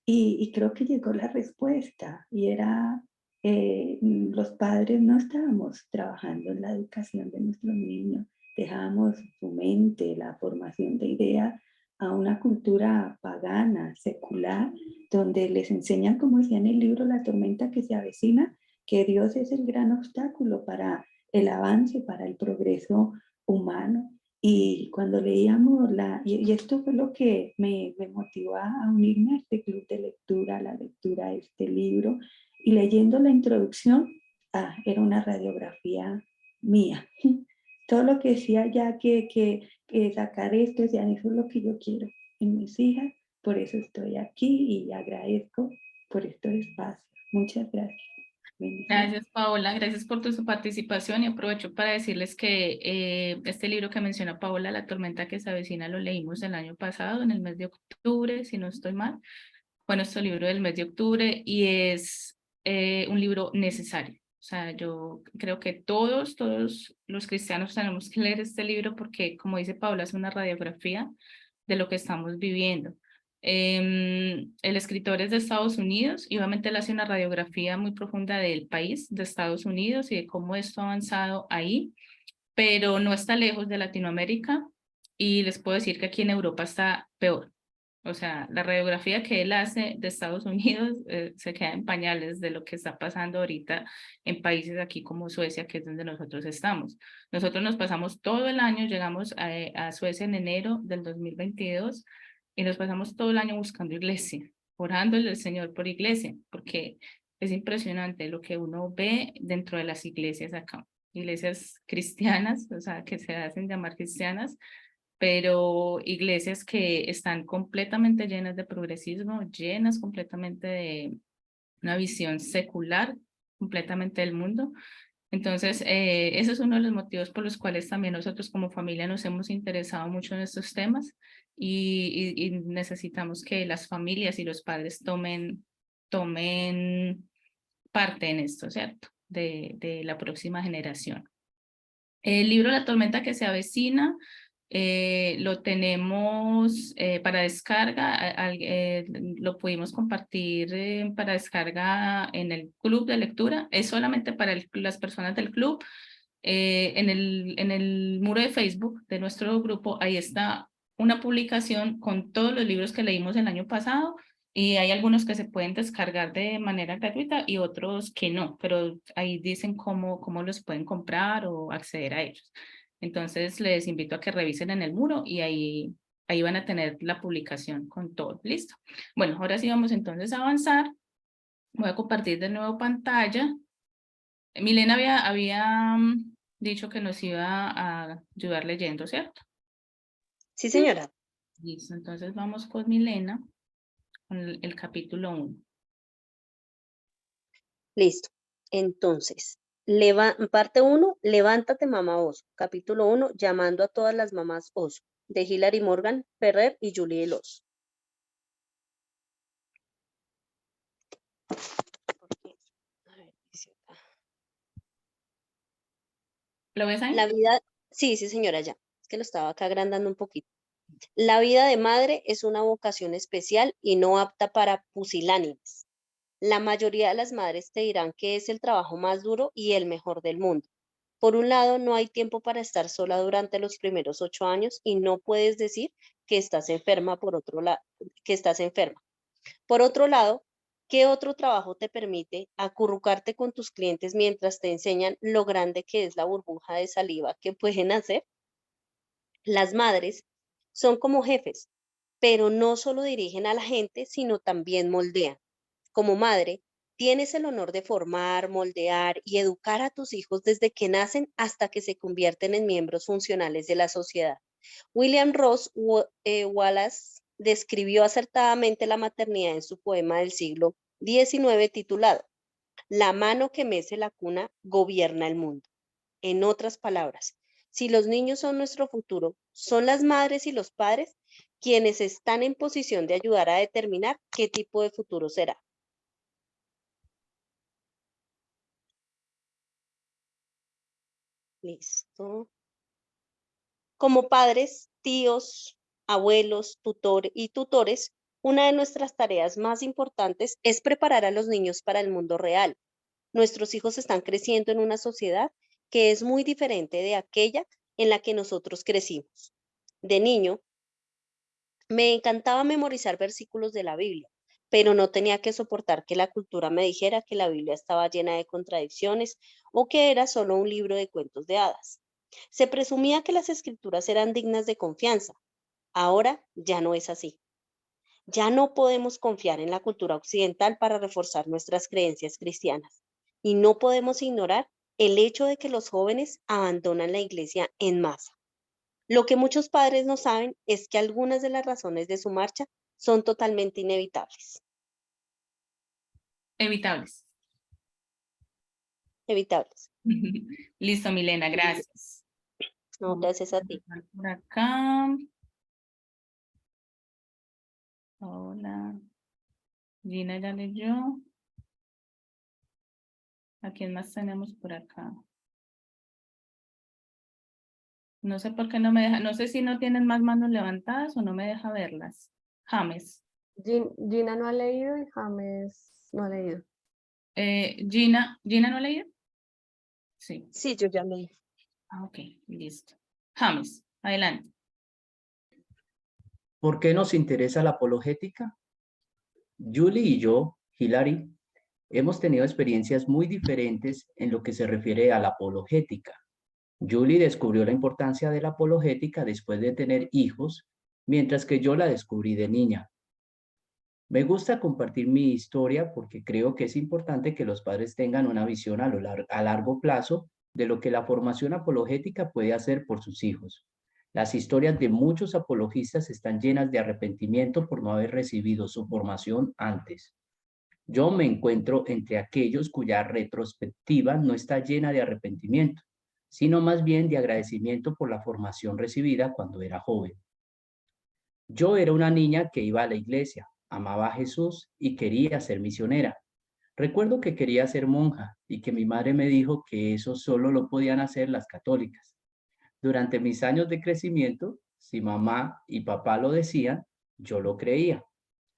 [SPEAKER 4] y creo que llegó la respuesta y era, los padres no estábamos trabajando en la educación de nuestros niños, dejábamos su mente, la formación de ideas a una cultura pagana, secular, donde les enseñan, como decía en el libro La tormenta que se avecina, que Dios es el gran obstáculo para el avance, para el progreso humano. Y cuando leíamos, y esto fue lo que me motivó a unirme a este club de lectura, a la lectura de este libro, y leyendo la introducción, era una radiografía mía. Todo lo que decía ya que sacar esto, decían, eso es lo que yo quiero en mis hijas, por eso estoy aquí y agradezco por estos espacios. Muchas gracias. Bendiciones.
[SPEAKER 1] Gracias, Paola. Gracias por tu participación y aprovecho para decirles que este libro que menciona Paola, La tormenta que se avecina, lo leímos el año pasado, en el mes de octubre, si no estoy mal. Fue nuestro libro del mes de octubre y es un libro necesario. O sea, yo creo que todos los cristianos tenemos que leer este libro porque, como dice Paola, es una radiografía de lo que estamos viviendo. El escritor es de Estados Unidos y obviamente él hace una radiografía muy profunda del país, de Estados Unidos y de cómo esto ha avanzado ahí, pero no está lejos de Latinoamérica y les puedo decir que aquí en Europa está peor. O sea, la radiografía que él hace de Estados Unidos se queda en pañales de lo que está pasando ahorita en países aquí como Suecia, que es donde nosotros estamos. Nosotros nos pasamos todo el año, llegamos a Suecia en enero del 2022 y nos pasamos todo el año buscando iglesia, orándole al Señor por iglesia, porque es impresionante lo que uno ve dentro de las iglesias acá. Iglesias cristianas, o sea, que se hacen llamar cristianas, pero iglesias que están completamente llenas de progresismo, llenas completamente de una visión secular, completamente del mundo. Entonces, ese es uno de los motivos por los cuales también nosotros como familia nos hemos interesado mucho en estos temas y necesitamos que las familias y los padres tomen parte en esto, ¿cierto? De la próxima generación. El libro La tormenta que se avecina lo tenemos para descarga, lo pudimos compartir para descarga en el club de lectura, es solamente para las personas del club. En el muro de Facebook de nuestro grupo, ahí está una publicación con todos los libros que leímos el año pasado y hay algunos que se pueden descargar de manera gratuita y otros que no, pero ahí dicen cómo los pueden comprar o acceder a ellos. Entonces les invito a que revisen en el muro y ahí van a tener la publicación con todo. Listo. Bueno, ahora sí vamos entonces a avanzar. Voy a compartir de nuevo pantalla. Milena había dicho que nos iba a ayudar leyendo, ¿cierto?
[SPEAKER 9] Sí, señora.
[SPEAKER 1] Listo, entonces vamos con Milena, con el capítulo 1.
[SPEAKER 9] Listo. Entonces, parte 1, Levántate, mamá oso. Capítulo 1, Llamando a todas las mamás oso, de Hilary Morgan Ferrer y Julie Delos.
[SPEAKER 1] ¿Lo ves ahí?
[SPEAKER 9] La vida, sí, señora, ya. Es que lo estaba acá agrandando un poquito. La vida de madre es una vocación especial y no apta para pusilánimes. La mayoría de las madres te dirán que es el trabajo más duro y el mejor del mundo. Por un lado, no hay tiempo para estar sola durante los primeros 8 años y no puedes decir que estás enferma que estás enferma. Por otro lado, ¿qué otro trabajo te permite acurrucarte con tus clientes mientras te enseñan lo grande que es la burbuja de saliva que pueden hacer? Las madres son como jefes, pero no solo dirigen a la gente, sino también moldean. Como madre, tienes el honor de formar, moldear y educar a tus hijos desde que nacen hasta que se convierten en miembros funcionales de la sociedad. William Ross Wallace describió acertadamente la maternidad en su poema del siglo XIX titulado La mano que mece la cuna gobierna el mundo. En otras palabras, si los niños son nuestro futuro, son las madres y los padres quienes están en posición de ayudar a determinar qué tipo de futuro será. Listo. Como padres, tíos, abuelos, tutores, una de nuestras tareas más importantes es preparar a los niños para el mundo real. Nuestros hijos están creciendo en una sociedad que es muy diferente de aquella en la que nosotros crecimos. De niño, me encantaba memorizar versículos de la Biblia, pero no tenía que soportar que la cultura me dijera que la Biblia estaba llena de contradicciones o que era solo un libro de cuentos de hadas. Se presumía que las escrituras eran dignas de confianza. Ahora ya no es así. Ya no podemos confiar en la cultura occidental para reforzar nuestras creencias cristianas. Y no podemos ignorar el hecho de que los jóvenes abandonan la iglesia en masa. Lo que muchos padres no saben es que algunas de las razones de su marcha son totalmente inevitables.
[SPEAKER 1] Evitables.
[SPEAKER 9] Evitables.
[SPEAKER 1] Listo, Milena, gracias.
[SPEAKER 9] No,
[SPEAKER 1] Vamos
[SPEAKER 9] gracias a ti.
[SPEAKER 1] empezar por acá. Hola. Gina ya leyó. ¿A quién más tenemos por acá? No sé por qué no me deja, no sé si no tienen más manos levantadas o no me deja verlas. James.
[SPEAKER 2] Gina no ha leído y James no ha leído.
[SPEAKER 1] Gina no ha leído. Sí.
[SPEAKER 9] Sí, yo ya leí.
[SPEAKER 1] Ah, ok, listo. James, adelante.
[SPEAKER 10] ¿Por qué nos interesa la apologética? Julie y yo, Hilary, hemos tenido experiencias muy diferentes en lo que se refiere a la apologética. Julie descubrió la importancia de la apologética después de tener hijos, mientras que yo la descubrí de niña. Me gusta compartir mi historia porque creo que es importante que los padres tengan una visión a largo plazo de lo que la formación apologética puede hacer por sus hijos. Las historias de muchos apologistas están llenas de arrepentimiento por no haber recibido su formación antes. Yo me encuentro entre aquellos cuya retrospectiva no está llena de arrepentimiento, sino más bien de agradecimiento por la formación recibida cuando era joven. Yo era una niña que iba a la iglesia, amaba a Jesús y quería ser misionera. Recuerdo que quería ser monja y que mi madre me dijo que eso solo lo podían hacer las católicas. Durante mis años de crecimiento, si mamá y papá lo decían, yo lo creía.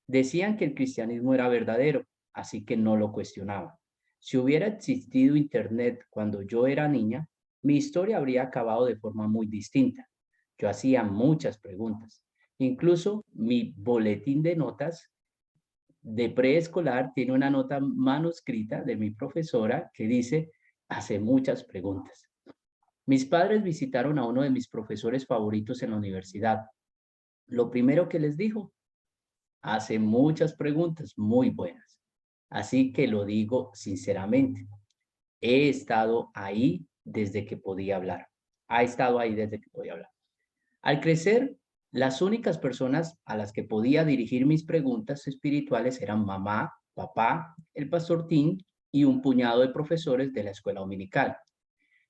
[SPEAKER 10] Decían que el cristianismo era verdadero, así que no lo cuestionaba. Si hubiera existido internet cuando yo era niña, mi historia habría acabado de forma muy distinta. Yo hacía muchas preguntas. Incluso mi boletín de notas de preescolar tiene una nota manuscrita de mi profesora que dice, hace muchas preguntas. Mis padres visitaron a uno de mis profesores favoritos en la universidad. Lo primero que les dijo, hace muchas preguntas muy buenas. Así que lo digo sinceramente. He estado ahí desde que podía hablar. Ha estado ahí desde que podía hablar. Al crecer, las únicas personas a las que podía dirigir mis preguntas espirituales eran mamá, papá, el pastor Tim y un puñado de profesores de la escuela dominical.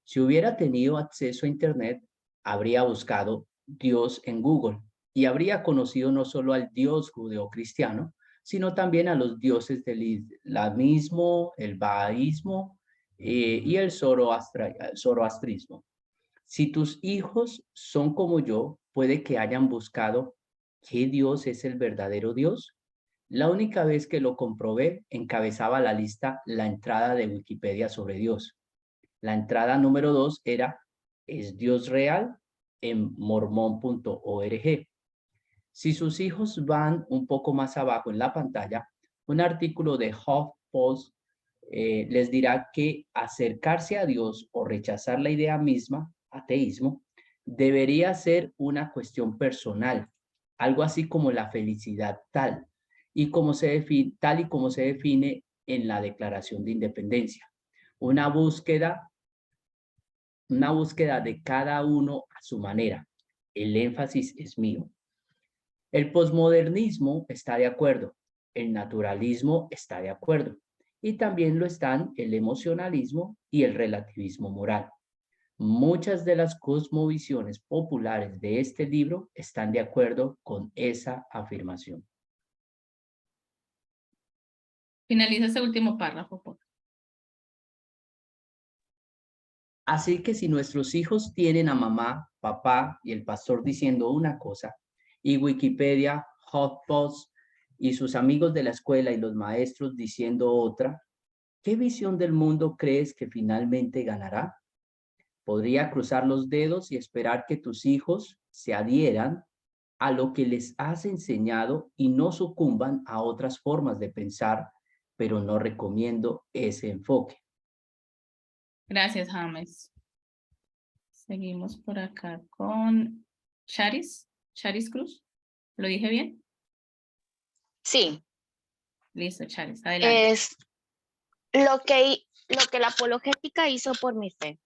[SPEAKER 10] Si hubiera tenido acceso a internet, habría buscado Dios en Google y habría conocido no solo al Dios judeocristiano, sino también a los dioses del islamismo, el bahaísmo y el zoroastrismo. Si tus hijos son como yo, puede que hayan buscado ¿qué Dios es el verdadero Dios? La única vez que lo comprobé, encabezaba la lista la entrada de Wikipedia sobre Dios. La entrada número 2 era ¿es Dios real? En mormon.org. Si sus hijos van un poco más abajo en la pantalla, un artículo de HuffPost les dirá que acercarse a Dios o rechazar la idea misma, ateísmo, debería ser una cuestión personal, algo así como la felicidad tal y como se define en la Declaración de Independencia. Una búsqueda de cada uno a su manera. El énfasis es mío. El posmodernismo está de acuerdo, el naturalismo está de acuerdo, y también lo están el emocionalismo y el relativismo moral. Muchas de las cosmovisiones populares de este libro están de acuerdo con esa afirmación.
[SPEAKER 1] Finaliza ese último párrafo, por favor.
[SPEAKER 10] Así que si nuestros hijos tienen a mamá, papá y el pastor diciendo una cosa, y Wikipedia, HuffPost y sus amigos de la escuela y los maestros diciendo otra, ¿qué visión del mundo crees que finalmente ganará? Podría cruzar los dedos y esperar que tus hijos se adhieran a lo que les has enseñado y no sucumban a otras formas de pensar, pero no recomiendo ese enfoque.
[SPEAKER 1] Gracias, James. Seguimos por acá con Charis Cruz. ¿Lo dije bien?
[SPEAKER 11] Sí,
[SPEAKER 1] Listo, Charis, adelante.
[SPEAKER 11] es lo que la apologética hizo por mi fe.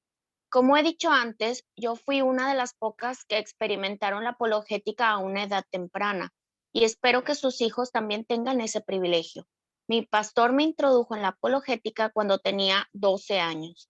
[SPEAKER 11] Como he dicho antes, yo fui una de las pocas que experimentaron la apologética a una edad temprana y espero que sus hijos también tengan ese privilegio. Mi pastor me introdujo en la apologética cuando tenía 12 años.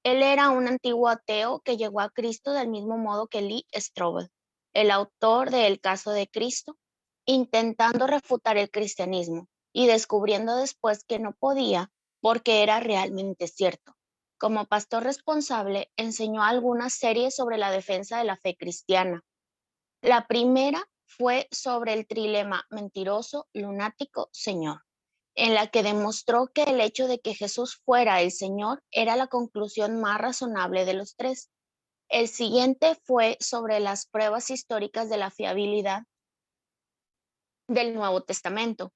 [SPEAKER 11] Él era un antiguo ateo que llegó a Cristo del mismo modo que Lee Strobel, el autor de El caso de Cristo, intentando refutar el cristianismo y descubriendo después que no podía porque era realmente cierto. Como pastor responsable, enseñó algunas series sobre la defensa de la fe cristiana. La primera fue sobre el trilema mentiroso, lunático, Señor, en la que demostró que el hecho de que Jesús fuera el Señor era la conclusión más razonable de los tres. El siguiente fue sobre las pruebas históricas de la fiabilidad del Nuevo Testamento.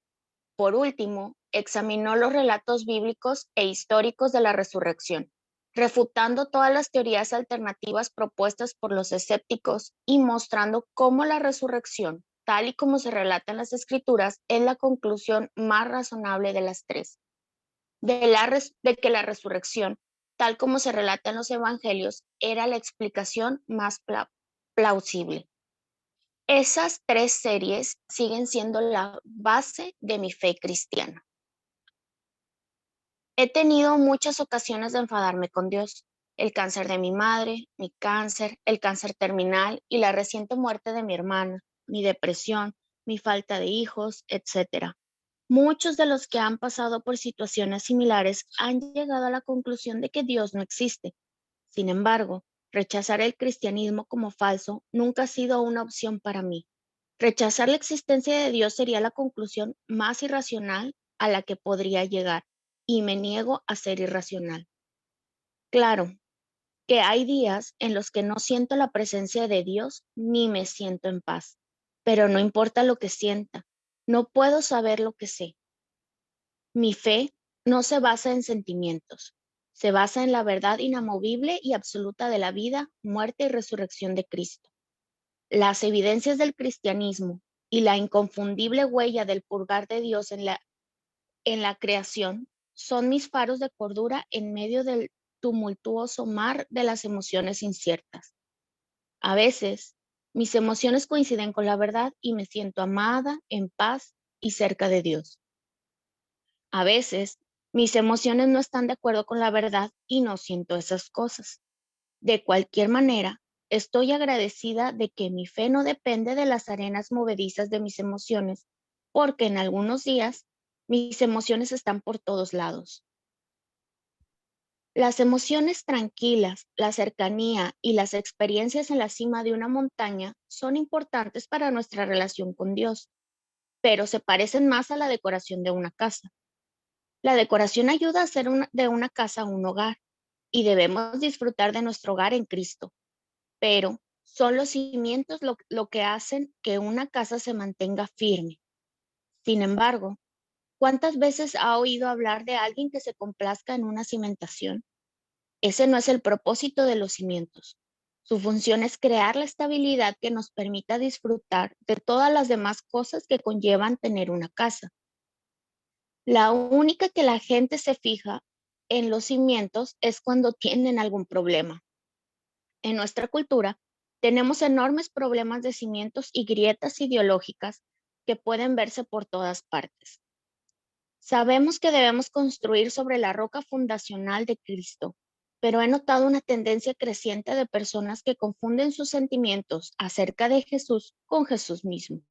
[SPEAKER 11] Por último, examinó los relatos bíblicos e históricos de la resurrección, refutando todas las teorías alternativas propuestas por los escépticos y mostrando cómo la resurrección, tal y como se relata en las Escrituras, es la conclusión más razonable de las tres. De que la resurrección, tal como se relata en los Evangelios, era la explicación más plausible. Esas tres series siguen siendo la base de mi fe cristiana. He tenido muchas ocasiones de enfadarme con Dios. El cáncer de mi madre, mi cáncer, el cáncer terminal y la reciente muerte de mi hermana, mi depresión, mi falta de hijos, etc. Muchos de los que han pasado por situaciones similares han llegado a la conclusión de que Dios no existe. Sin embargo, rechazar el cristianismo como falso nunca ha sido una opción para mí. Rechazar la existencia de Dios sería la conclusión más irracional a la que podría llegar, y me niego a ser irracional. Claro que hay días en los que no siento la presencia de Dios ni me siento en paz, pero no importa lo que sienta, no puedo saber lo que sé. Mi fe no se basa en sentimientos, se basa en la verdad inamovible y absoluta de la vida, muerte y resurrección de Cristo. Las evidencias del cristianismo y la inconfundible huella del purgar de Dios en la creación son mis faros de cordura en medio del tumultuoso mar de las emociones inciertas. A veces, mis emociones coinciden con la verdad y me siento amada, en paz y cerca de Dios. A veces, mis emociones no están de acuerdo con la verdad y no siento esas cosas. De cualquier manera, estoy agradecida de que mi fe no depende de las arenas movedizas de mis emociones, porque en algunos días mis emociones están por todos lados. Las emociones tranquilas, la cercanía y las experiencias en la cima de una montaña son importantes para nuestra relación con Dios, pero se parecen más a la decoración de una casa. La decoración ayuda a hacer de una casa un hogar y debemos disfrutar de nuestro hogar en Cristo, pero son los cimientos lo que hacen que una casa se mantenga firme. Sin embargo, ¿cuántas veces ha oído hablar de alguien que se complazca en una cimentación? Ese no es el propósito de los cimientos. Su función es crear la estabilidad que nos permita disfrutar de todas las demás cosas que conllevan tener una casa. La única que la gente se fija en los cimientos es cuando tienen algún problema. En nuestra cultura, tenemos enormes problemas de cimientos y grietas ideológicas que pueden verse por todas partes. Sabemos que debemos construir sobre la roca fundacional de Cristo, pero he notado una tendencia creciente de personas que confunden sus sentimientos acerca de Jesús con Jesús mismo.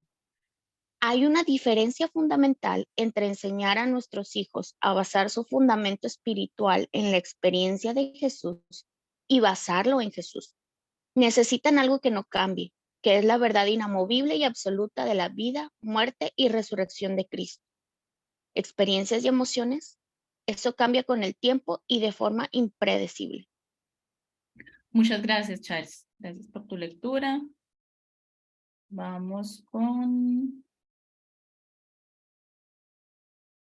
[SPEAKER 11] Hay una diferencia fundamental entre enseñar a nuestros hijos a basar su fundamento espiritual en la experiencia de Jesús y basarlo en Jesús. Necesitan algo que no cambie, que es la verdad inamovible y absoluta de la vida, muerte y resurrección de Cristo. Experiencias y emociones, eso cambia con el tiempo y de forma impredecible.
[SPEAKER 1] Muchas gracias, Charles. Gracias por tu lectura. Vamos con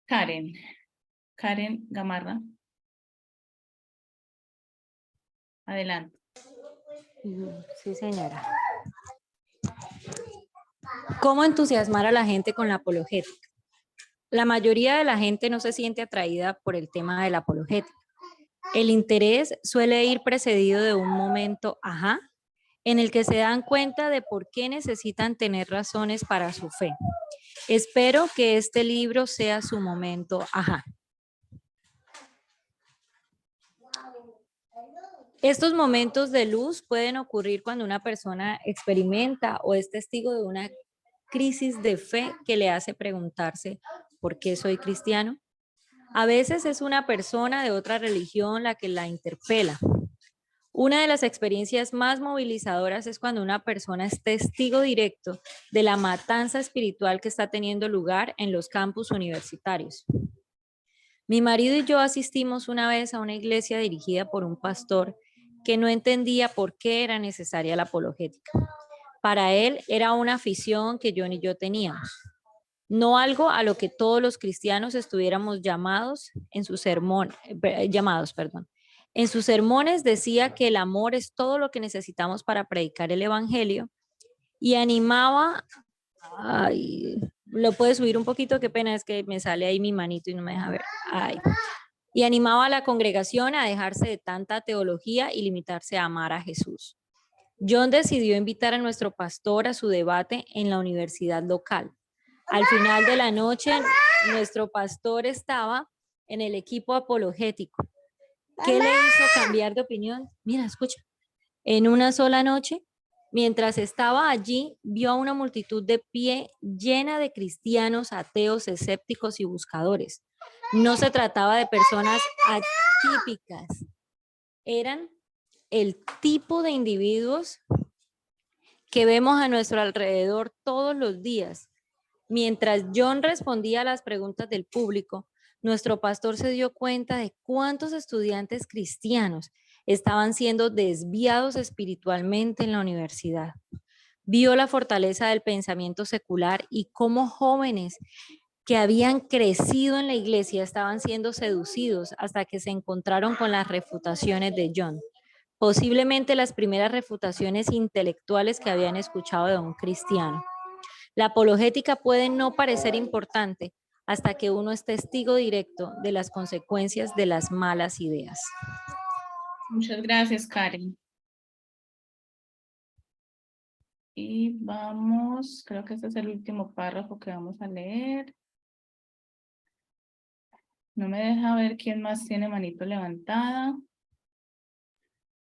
[SPEAKER 1] Karen. Karen Gamarra. Adelante.
[SPEAKER 12] Sí, señora. ¿Cómo entusiasmar a la gente con la apologética? La mayoría de la gente no se siente atraída por el tema de la apologética. El interés suele ir precedido de un momento ajá, en el que se dan cuenta de por qué necesitan tener razones para su fe. Espero que este libro sea su momento ajá. Estos momentos de luz pueden ocurrir cuando una persona experimenta o es testigo de una crisis de fe que le hace preguntarse, ¿por qué soy cristiano? A veces es una persona de otra religión la que la interpela. Una de las experiencias más movilizadoras es cuando una persona es testigo directo de la matanza espiritual que está teniendo lugar en los campus universitarios. Mi marido y yo asistimos una vez a una iglesia dirigida por un pastor que no entendía por qué era necesaria la apologética. Para él era una afición que yo ni yo teníamos, no algo a lo que todos los cristianos estuviéramos llamados en su sermón, perdón. En sus sermones decía que el amor es todo lo que necesitamos para predicar el evangelio y animaba, ay, lo puedes subir un poquito, qué pena, es que me sale ahí mi manito y no me deja ver, ay. Y animaba a la congregación a dejarse de tanta teología y limitarse a amar a Jesús. John decidió invitar a nuestro pastor a su debate en la universidad local. Al final de la noche, nuestro pastor estaba en el equipo apologético. ¿Qué le hizo cambiar de opinión? Mira, escucha. En una sola noche, mientras estaba allí, vio a una multitud de pie llena de cristianos, ateos, escépticos y buscadores. No se trataba de personas atípicas. Eran el tipo de individuos que vemos a nuestro alrededor todos los días. Mientras John respondía a las preguntas del público, nuestro pastor se dio cuenta de cuántos estudiantes cristianos estaban siendo desviados espiritualmente en la universidad. Vio la fortaleza del pensamiento secular y cómo jóvenes que habían crecido en la iglesia estaban siendo seducidos hasta que se encontraron con las refutaciones de John. Posiblemente las primeras refutaciones intelectuales que habían escuchado de un cristiano. La apologética puede no parecer importante hasta que uno es testigo directo de las consecuencias de las malas ideas.
[SPEAKER 1] Muchas gracias, Karen. Y vamos, creo que este es el último párrafo que vamos a leer. No me deja ver quién más tiene manito levantada.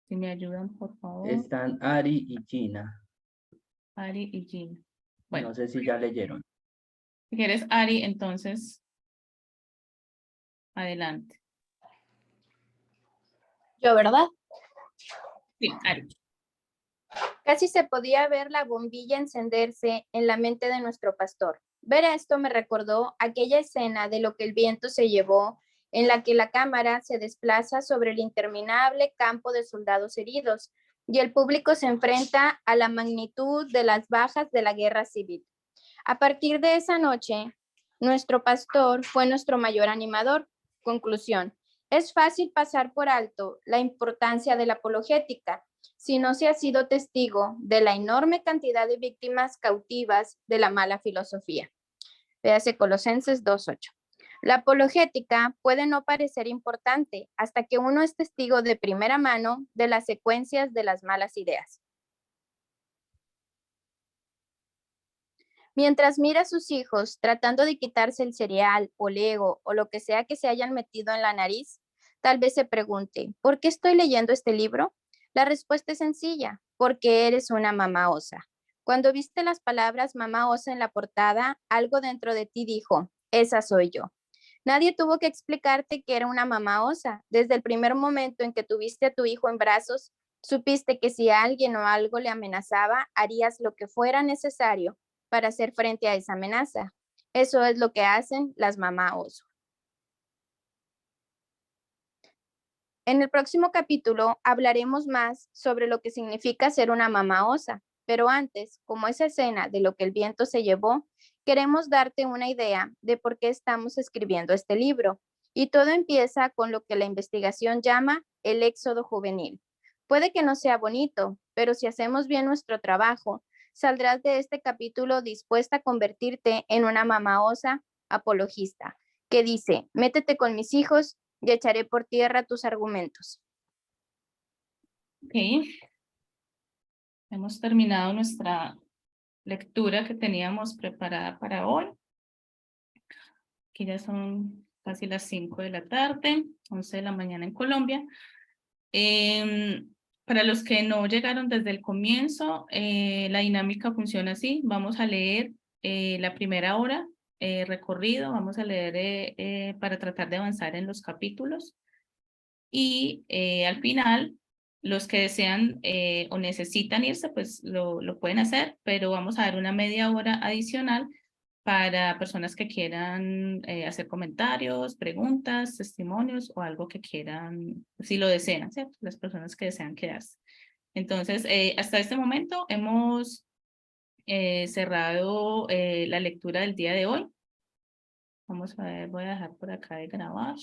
[SPEAKER 1] Si me ayudan, por favor.
[SPEAKER 10] Están Ari y Gina.
[SPEAKER 1] Ari y Gina. Bueno,
[SPEAKER 10] No sé si ya leyeron.
[SPEAKER 1] si quieres, Ari, entonces, adelante.
[SPEAKER 8] Yo, ¿verdad?
[SPEAKER 1] Sí, Ari.
[SPEAKER 8] Casi se podía ver la bombilla encenderse en la mente de nuestro pastor. Ver esto me recordó aquella escena de lo que el viento se llevó, en la que la cámara se desplaza sobre el interminable campo de soldados heridos y el público se enfrenta a la magnitud de las bajas de la guerra civil. A partir de esa noche, nuestro pastor fue nuestro mayor animador. Conclusión: es fácil pasar por alto la importancia de la apologética si no se ha sido testigo de la enorme cantidad de víctimas cautivas de la mala filosofía. Véase Colosenses 2:8. La apologética puede no parecer importante hasta que uno es testigo de primera mano de las secuencias de las malas ideas. Mientras mira a sus hijos tratando de quitarse el cereal o Lego o lo que sea que se hayan metido en la nariz, tal vez se pregunte, ¿por qué estoy leyendo este libro? La respuesta es sencilla: porque eres una mamá osa. Cuando viste las palabras mamá osa en la portada, algo dentro de ti dijo, esa soy yo. Nadie tuvo que explicarte que era una mamá osa. Desde el primer momento en que tuviste a tu hijo en brazos, supiste que si alguien o algo le amenazaba, harías lo que fuera necesario para hacer frente a esa amenaza. Eso es lo que hacen las mamá oso. En el próximo capítulo hablaremos más sobre lo que significa ser una mamá osa, pero antes, como esa escena de lo que el viento se llevó, queremos darte una idea de por qué estamos escribiendo este libro. Y todo empieza con lo que la investigación llama el éxodo juvenil. Puede que no sea bonito, pero si hacemos bien nuestro trabajo, saldrás de este capítulo dispuesta a convertirte en una mamá osa apologista, que dice, métete con mis hijos y echaré por tierra tus argumentos.
[SPEAKER 1] Ok. Hemos terminado nuestra lectura que teníamos preparada para hoy. Aquí ya son casi las 5 de la tarde, 11 de la mañana en Colombia. Para los que no llegaron desde el comienzo, la dinámica funciona así. Vamos a leer la primera hora, recorrido, vamos a leer para tratar de avanzar en los capítulos. Y al final, los que desean o necesitan irse, pues lo pueden hacer, pero vamos a dar una media hora adicional para personas que quieran hacer comentarios, preguntas, testimonios o algo que quieran, si lo desean, ¿cierto? Las personas que desean quedarse. Entonces, hasta este momento hemos cerrado la lectura del día de hoy. Vamos a ver, voy a dejar por acá de grabar.